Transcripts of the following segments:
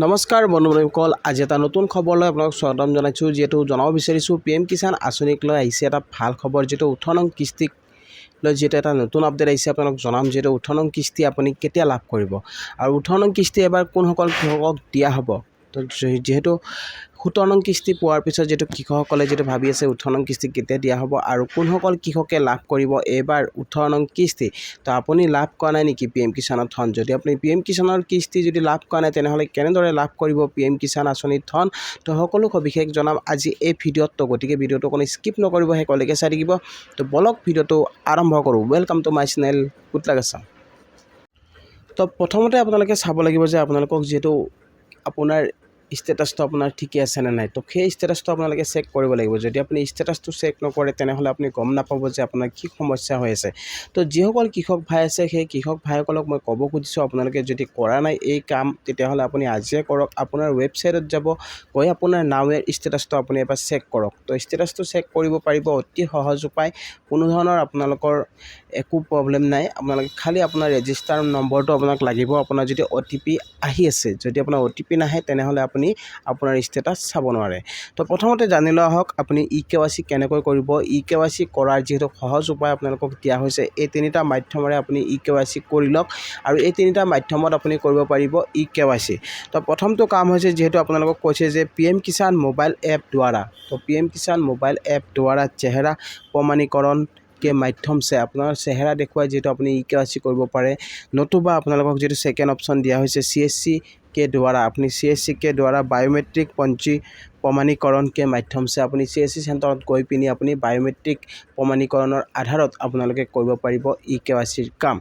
নমস্কাৰ বন্ধুসকল, আজি এটা নতুন খবৰলৈ আপোনাক স্বাগতম জনাইছোঁ। যিহেতু জনাব বিচাৰিছোঁ PM কিষাণ আঁচনিক লৈ আহিছে এটা ভাল খবৰ, যিটো 18 নং কিস্তিক লৈ যিহেতু এটা নতুন আপডেট আহিছে আপোনাক জনাম। যিহেতু 18 নং কিস্তি আপুনি কেতিয়া লাভ কৰিব আৰু 18 নং কিস্তি এবাৰ কোনসকল কৃষকক দিয়া হ'ব। তো যেহেতু 17 নং কিস্তি পোৱাৰ পিছত যেটো কৃষকসকলে যেটো ভাবি আছে 18 নং কিস্তি কেতিয়া দিয়া হ'ব আৰু কোনসকল কৃষকে লাভ কৰিব এবাৰ 18 নং কিস্তি। তো আপুনি লাভ কৰা নাই নেকি PM কিষাণৰ ধন? যদি আপুনি PM কিষাণৰ কিস্তি যদি লাভ কৰা নাই তেনেহ'লে কেনেদৰে লাভ কৰিব PM কিষাণ আঁচনিৰ ধন, তো সকলো সবিশেষ জনাম আজি এই ভিডিঅ'ত। তো গতিকে ভিডিঅ'টো কোনো স্কিপ নকৰিব, শেষলৈকে চাই থাকিব। তো বলক ভিডিঅ'টো আৰম্ভ কৰোঁ। Welcome to my channel good luck Assam. তো প্ৰথমতে আপোনালোকে চাব লাগিব যে আপোনালোকক যিহেতু আপোনাৰ ষ্টেটাছটো আপোনাৰ ঠিকে আছে নে নাই। তো সেই ষ্টেটাছটো আপোনালোকে চেক কৰিব লাগিব। যদি আপুনি ষ্টেটাছটো চেক নকৰে তেনেহ'লে আপুনি গম নাপাব যে আপোনাৰ কি সমস্যা হৈ আছে। তো যিসকল কৃষক ভাই আছে সেই কৃষক ভাইসকলক মই ক'ব খুজিছোঁ, আপোনালোকে যদি কৰা নাই এই কাম তেতিয়াহ'লে আপুনি আজিয়ে কৰক। আপোনাৰ ৱেবছাইটত যাব, গৈ আপোনাৰ নাওৰ ষ্টেটাছটো আপুনি এবাৰ চেক কৰক। তো ষ্টেটাছটো চেক কৰিব পাৰিব অতি সহজ উপায়, কোনো ধৰণৰ আপোনালোকৰ একো প্ৰব্লেম নাই। আপোনালোকে খালি আপোনাৰ ৰেজিষ্টাৰ নম্বৰটো আপোনাক লাগিব। আপোনাৰ যদি OTP আহি আছে, যদি আপোনাৰ OTP নাহে তেনেহ'লে আপুনি আপোনাৰ ষ্টেটাছ চাব নোৱাৰে। তো প্ৰথমতে জানি লোৱা হওক আপুনি eKYC কেনেকৈ কৰিব। eKYC কৰাৰ যিহেতু সহজ উপায় আপোনালোকক দিয়া হৈছে, এই তিনিটা মাধ্যমেৰে আপুনি eKYC কৰি লওক আৰু এই তিনিটা মাধ্যমত আপুনি কৰিব পাৰিব eKYC। তো প্ৰথমটো কাম হৈছে, যিহেতু আপোনালোকক কৈছে যে PM কিষাণ মোবাইল এপ দ্বাৰা, তো PM কিষাণ মোবাইল এপ দ্বাৰা চেহেৰা প্ৰমাণীকৰণ के माध्यम से আপোনাৰ চেহেৰা দেখুৱাই যিহেতু আপুনি eKYC কৰিব পাৰে। নতুবা আপোনালোকক যিটো সেকেন্ড অপশন দিয়া হৈছে CSC के द्वारा, अपनी CSC के द्वारा बायोमेट्रिक पंजी प्रमाणीकरण के माध्यम से अपनी CSC सेंटर गई पिनी अपनी बायोमेट्रिक प्रमाणीकৰণৰ आधारत আপোনালোকে কৰিব পাৰিব eKYCৰ কাম।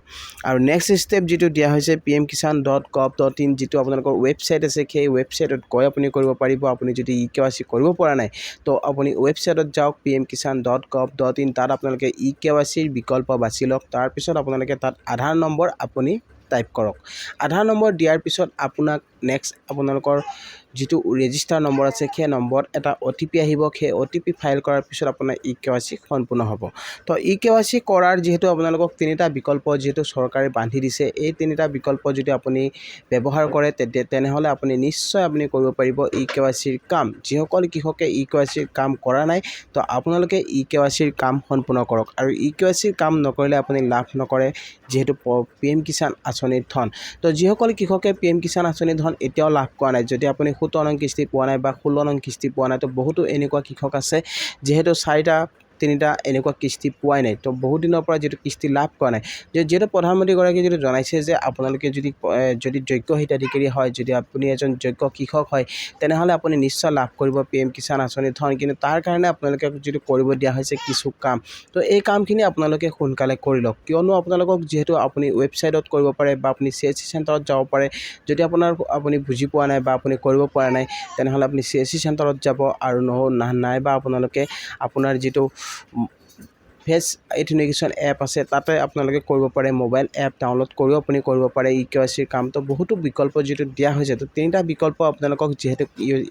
আৰু নেক্সট স্টেপ যিটো দিয়া হৈছে pmkishan.gov.in, যিটো আপোনালোকৰ ৱেবছাইট আছে সেই ৱেবছাইটত গৈ আপুনি কৰিব পাৰিব। আপুনি যদি eKYC কৰিব পৰা নাই তো আপুনি ৱেবছাইটত যাওক pmkishan.gov.in, তাত আপোনালোকে eKYCৰ বিকল্প বাছি লওক। তাৰপিছত আপোনালোকে তাত আধাৰ নম্বৰ আপুনি টাইপ কৰক। আধাৰ নম্বৰ দিয়াৰ পিছত আপোনাক নেক্সট আপোনালোকৰ যিটো ৰেজিষ্টাৰ নম্বৰ আছে সেই নম্বৰ এটা OTP আহিব। সেই OTP ফাইল কৰাৰ পিছত আপোনাৰ eKYC সম্পূৰ্ণ হ'ব। তো eKYC কৰাৰ যিহেতু আপোনালোকক তিনিটা বিকল্প যিহেতু চৰকাৰে বান্ধি দিছে, এই তিনিটা বিকল্প যদি আপুনি ব্যৱহাৰ কৰে তেনেহ'লে আপুনি নিশ্চয় আপুনি কৰিব পাৰিব eKYCৰ কাম। যিসকল কৃষকে eKYCৰ কাম কৰা নাই তো আপোনালোকে eKYCৰ কাম সম্পূৰ্ণ কৰক। আৰু eKYCৰ কাম নকৰিলে আপুনি লাভ নকৰে যিহেতু PM কিষাণ আঁচনিৰ ধন। তো যিসকল কৃষকে PM কিষাণ আঁচনিৰ ধন এতিয়াও লাভ কৰা নাই, যদি আপুনি 17 নং কিস্তি পোৱা নাই বা 16 নং কিস্তি পোৱা নাই, তো বহুতো এনেকুৱা কৃষক আছে যিহেতু 4-3টা এনেকুৱা কিস্তি পোৱাই নাই। তো বহুত দিনৰ পৰা যিটো কিস্তি লাভ কৰা নাই, যিহেতু প্ৰধানমন্ত্ৰীগৰাকীয়ে যিটো জনাইছে যে আপোনালোকে যদি যোগ্য হিতাধিকাৰী হয়, যদি আপুনি এজন যোগ্য কৃষক হয় তেনেহ'লে আপুনি নিশ্চয় লাভ কৰিব PM কিষাণ আঁচনিৰ ধন। কিন্তু তাৰ কাৰণে আপোনালোকে যিটো কৰিব দিয়া হৈছে কিছু কাম, তো এই কামখিনি আপোনালোকে সোনকালে কৰি লওক। কিয়নো আপোনালোকক যিহেতু আপুনি ৱেবছাইটত কৰিব পাৰে বা আপুনি CSC চেণ্টাৰত যাব পাৰে। যদি আপুনি বুজি পোৱা নাই বা আপুনি কৰিব পৰা নাই তেনেহ'লে আপুনি CSC চেণ্টাৰত যাব আৰু নাইবা আপোনালোকে আপোনাৰ যিটো ফেচ আইডেণ্টিফিকেশ্যন এপ আছে তাতে আপোনালোকে কৰিব পাৰে। মোবাইল এপ ডাউনলোড কৰিও আপুনি কৰিব পাৰে eKYCৰ কাম। তো বহুতো বিকল্প যিটো দিয়া হৈছে, তো তিনিটা বিকল্প আপোনালোকক যিহেতু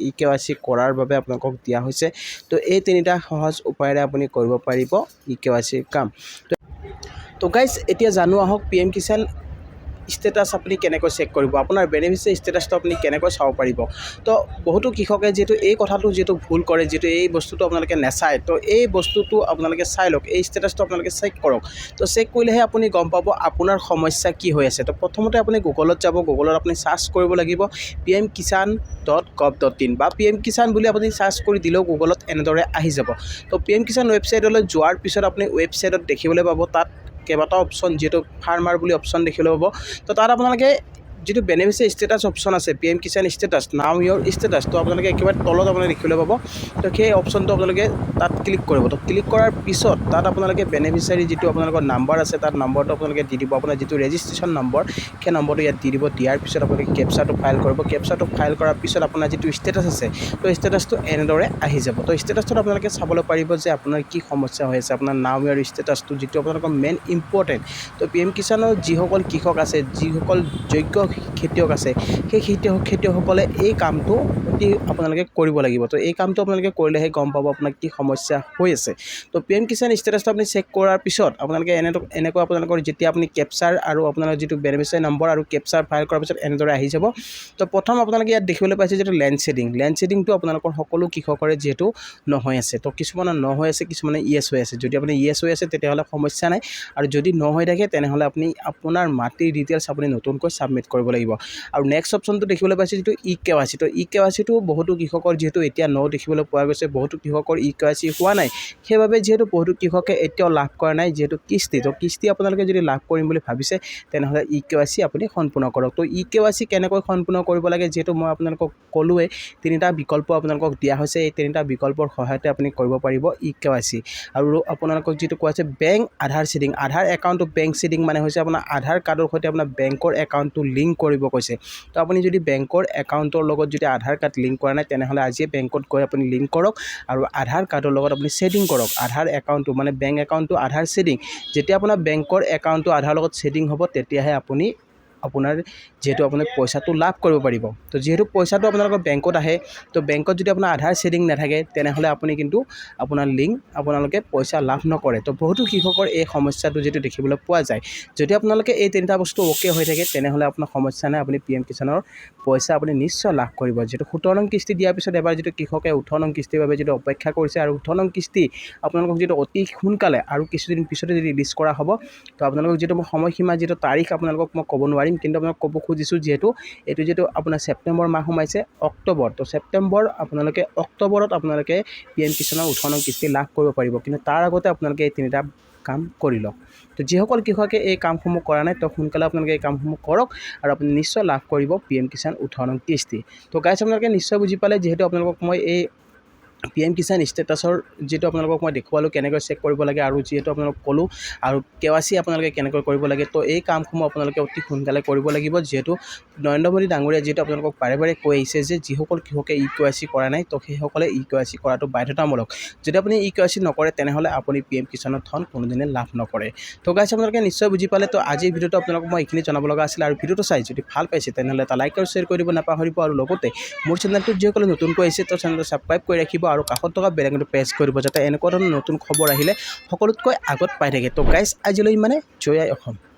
eKYC কৰাৰ বাবে আপোনালোকক দিয়া হৈছে, তো এই তিনিটা সহজ উপায়েৰে আপুনি কৰিব পাৰিব eKYCৰ কাম। তো গাইজ এতিয়া জানো আহক PM কিষাণ ষ্টেটাছ আপুনি কেনেকৈ চেক কৰিব, আপোনাৰ বেনিফিচিয়াৰী ষ্টেটাছটো আপুনি কেনেকৈ চাব পাৰিব। তো বহুতো কৃষকে যিহেতু এই কথাটো যিহেতু ভুল কৰে, যিহেতু এই বস্তুটো আপোনালোকে নেচায়, তো এই বস্তুটো আপোনালোকে চাই লওক, এই ষ্টেটাছটো আপোনালোকে চেক কৰক। তো চেক কৰিলেহে আপুনি গম পাব আপোনাৰ সমস্যা কি হৈ আছে। তো প্ৰথমতে আপুনি গুগলত যাব, গুগলত আপুনি চাৰ্চ কৰিব লাগিব pmkishan.gov.in বা PM কিষাণ বুলি আপুনি চাৰ্চ কৰি দিলেও গুগলত এনেদৰে আহি যাব। তো PM কিষাণ ৱেবছাইটলৈ যোৱাৰ পিছত আপুনি ৱেবছাইটত দেখিবলৈ পাব তাত কেইবাটাও অপশ্যন, যিহেতু ফাৰ্মাৰ বুলি অপশ্যন দেখিবলৈ পাব। তো তাত আপোনালোকে যিটো বেনিফিচিয়াৰী ষ্টেটাছ অপশ্যন আছে PM কিষাণ ষ্টেটাছ, নাও ইয়ৰ ষ্টেটাছ, তো আপোনালোকে একেবাৰে তলত আপোনালোকে দেখিবলৈ পাব। তো সেই অপশ্যনটো আপোনালোকে তাত ক্লিক কৰিব। তো ক্লিক কৰাৰ পিছত তাত আপোনালোকে বেনিফিচিয়াৰী যিটো আপোনালোকৰ নাম্বাৰ আছে তাত নম্বৰটো আপোনালোকে দি দিব। আপোনাৰ যিটো ৰেজিষ্ট্ৰেশ্যন নম্বৰ সেই নম্বৰটো ইয়াত দি দিব। দিয়াৰ পিছত আপোনালোকে কেপচাটো ফাইল কৰিব। কেপচাটো ফাইল কৰাৰ পিছত আপোনাৰ যিটো ষ্টেটাছ আছে তো ষ্টেটাছটো এনেদৰে আহি যাব। তো ষ্টেটাছটোত আপোনালোকে চাবলৈ পাৰিব যে আপোনাৰ কি সমস্যা হৈ আছে, আপোনাৰ নাও ইয়ৰ ষ্টেটাছটো যিটো আপোনালোকৰ মেইন ইম্পৰ্টেণ্ট। তো PM কিষাণৰ যিসকল কৃষক আছে, যিসকল যোগ্য খেতিয়ক আছে সেই খেতিয়কসকলে এই কামটো অতি আপোনালোকে কৰিব লাগিব তো এই কামটো আপোনালোকে কৰিলেহে গম পাব আপোনাৰ কি সমস্যা হৈ আছে তো PM কিষাণ ষ্টেটাছটো আপুনি চেক কৰাৰ পিছত আপোনালোকে এনেকৈ আপোনালোকৰ যেতিয়া আপুনি কেপচাৰ আৰু আপোনালোকৰ যিটো বেনিফিচিয়াৰী নম্বৰ আৰু কেপচাৰ ফাইল কৰাৰ পিছত এনেদৰে আহি যাব তো প্ৰথম আপোনালোকে ইয়াত দেখিবলৈ পাইছে যিটো লেণ্ড শেডিংটো আপোনালোকৰ সকলো কৃষকৰে যিহেতু নহয় আছে তো কিছুমানৰ ন হৈ আছে কিছুমানে ইয়েছ হৈ আছে যদি আপুনি ইয়েছ হৈ আছে তেতিয়াহ'লে সমস্যা নাই আৰু যদি ন হৈ থাকে তেনেহ'লে আপুনি আপোনাৰ মাটিৰ ডিটেইলছ আপুনি নতুনকৈ ছাবমিট কৰিব লাগিব আৰু নেক্সট অপশ্যনটো দেখিবলৈ পাইছে যিটো KYC তো KYCটো বহুতো কৃষকৰ যিহেতু এতিয়া ন দেখিবলৈ পোৱা গৈছে বহুতো কৃষকৰ KYC হোৱা নাই সেইবাবে যিহেতু বহুতো কৃষকে এতিয়াও লাভ কৰা নাই যিহেতু কিস্তি আপোনালোকে যদি লাভ কৰিম বুলি ভাবিছে তেনেহ'লে KYC আপুনি সম্পূৰ্ণ কৰক তো KYC কেনেকৈ সম্পূৰ্ণ কৰিব লাগে যিহেতু মই আপোনালোকক ক'লোৱে তিনিটা বিকল্প আপোনালোকক দিয়া হৈছে এই তিনিটা বিকল্পৰ সহায়তে আপুনি কৰিব পাৰিব KYC আৰু আপোনালোকক যিটো কোৱা হৈছে বেংক আধাৰ সিডিং আধাৰ একাউণ্টটো বেংক সিডিং মানে হৈছে আপোনাৰ আধাৰ কাৰ্ডৰ সৈতে আপোনাৰ বেংকৰ একাউণ্টটো লিংক কৰিব কৈছে তো আপুনি যদি বেংকৰ একাউণ্টৰ লগত যদি আধাৰ কাৰ্ড লিংক কৰা নাই তেনেহ'লে আজিয়ে বেংকত গৈ আপুনি লিংক কৰক আৰু আধাৰ কাৰ্ডৰ লগত আপুনি ছেটিং কৰক আধাৰ একাউণ্টটো মানে বেংক একাউণ্টটো আধাৰ ছেটিং যেতিয়া আপোনাৰ বেংকৰ একাউণ্টটো আধাৰ লগত ছেটিং হ'ব তেতিয়াহে আপুনি আপোনাৰ যেহেতু আপুনি পইচাটো লাভ কৰিব পাৰিব তো যেহেতু পইচাটো আপোনালোকৰ বেংকত আহে তো বেংকত যদি আপোনাৰ আধাৰ ছেটিং নাথাকে তেনেহ'লে আপুনি কিন্তু আপোনাৰ লিংক আপোনালোকে পইচা লাভ নকৰে তো বহুতো কৃষকৰ এই সমস্যাটো যেটো দেখিবলৈ পোৱা যায় যদি আপোনালোকে এই তিনিটা বস্তু ওকে হৈ থাকে তেনেহ'লে আপোনাৰ সমস্যা নাই আপুনি PM কিষাণৰ পইচা আপুনি নিশ্চয় লাভ কৰিব যেটো 17 নং কিস্তি দিয়াৰ পিছত এবাৰ যেটো কৃষকে 18 নং কিস্তিৰ বাবে যেটো অপেক্ষা কৰিছে আৰু 18 নং কিস্তি আপোনালোকক যেটো অতি সোনকালে আৰু কিছুদিন পিছতে যদি ৰিলিজ কৰা হ'ব তো আপোনালোকক যেটো সময়সীমা যেটো তাৰিখ আপোনালোকক মই ক'ব নোৱাৰিম কিন্তু আপোনাক ক'ব খুজিছোঁ যেহেতু এইটো যেটো আপোনাৰ ছেপ্টেম্বৰ মাহ সোমাইছে অক্টোবৰ তো ছেপ্টেম্বৰ আপোনালোকে অক্টোবৰত আপোনালোকে PM কিষাণৰ 18 নং কিস্তি লাভ কৰিব পাৰিব কিন্তু তাৰ আগতে আপোনালোকে এই তিনিটা কাম কৰি লওক তো যিসকল কৃষকে এই কামসমূহ কৰা নাই তো সোনকালে আপোনালোকে এই কামসমূহ কৰক আৰু আপুনি নিশ্চয় লাভ কৰিব PM কিষাণ 18 নং কিস্তি তো গাইছ আপোনালোকে নিশ্চয় বুজি পালে যেহেতু আপোনালোকক মই এই PM কিষাণ ষ্টেটাছৰ যেটো আপোনালোকক মই দেখুৱালোঁ কেনেকৈ চেক কৰিব লাগে আৰু যেহেতু আপোনালোকক ক'লোঁ আৰু KYC আপোনালোকে কেনেকৈ কৰিব লাগে তো এই কামসমূহ আপোনালোকে অতি সোনকালে কৰিব লাগিব যেহেতু নৰেন্দ্ৰ মোদী ডাঙৰীয়া যেটো আপোনালোকক বাৰে বাৰে কৈ আহিছে যে যিসকল কৃষকে KYC কৰা নাই তো সেইসকলে KYC কৰাটো বাধ্যতামূলক যদি আপুনি KYC নকৰে তেনেহ'লে আপুনি PM কিষাণৰ ধন কোনোদিনে লাভ নকৰে তো গাইছ আপোনালোকে নিশ্চয় বুজি পালে তো আজিৰ ভিডিঅ'টো আপোনালোকক মই এইখিনি জনাব লগা আছিল আৰু ভিডিঅ'টো চাই যদি ভাল পাইছে তেনেহ'লে এটা লাইক আৰু শ্বেয়াৰ কৰি দিব নাপাহৰিব আৰু লগতে মোৰ চেনেলটো যিসকলে নতুনকৈ আহিছে তো চেনেলটো ছাবস্ক্ৰাইব কৰি ৰাখিব আৰু কাষত থকা বেল আইকনটো প্ৰেছ কৰিব যাতে এনেকুৱা ধৰণৰ নতুন খবৰ আহিলে সকলোতকৈ আগত পাই থাকে তো গাইছ আজিলৈ মানে জয় আই অসম।